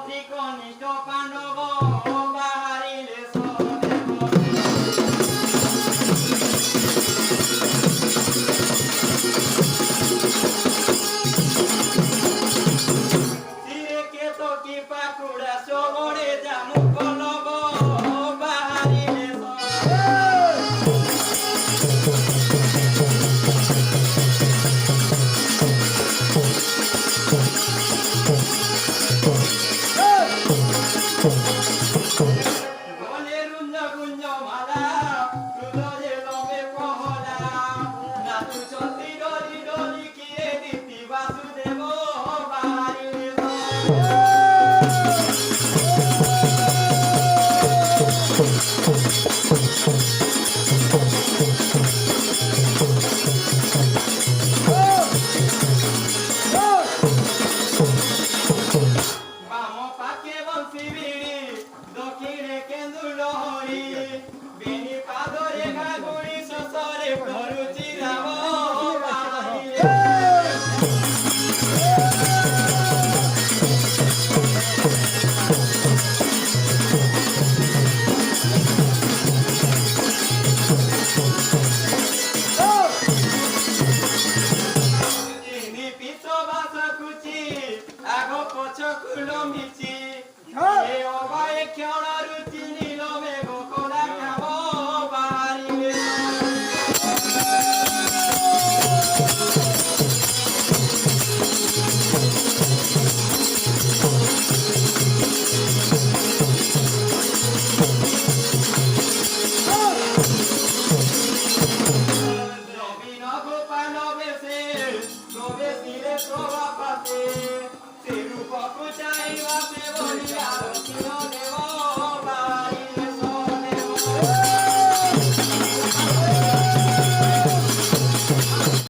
ত্রিকনিষ্ঠ পাণ্ডব বাহারিলে সদেব চিরে কেতকী পাকুড়া শ্রবণে জামু কলব বাহারিলে গলে রুঞ্জ গুঞ্জ মালা রুদয়ে লবে পহলা নাচু চন্দ্রী ডলি ডলি কিরে দিতি বাসুদেব বাহারিলে বাম পাকে বংশী বিড়ি দক্ষিণে কেন্দু লহরি বেনি পাদরে ঘাগুড়ি শশরে প্ররুচি রাম বাহারিলে ইনি পিছ বাস কুচি আগ পছ কুলমিচি এ অবায়ে ক্ষণ রুচি নীলমে গোকলা কাম বাহারিলে নবীন গোপাল বেশে তবে শিরে শোভা পাতে সে রূপকু চাহিবা সে বলিয়া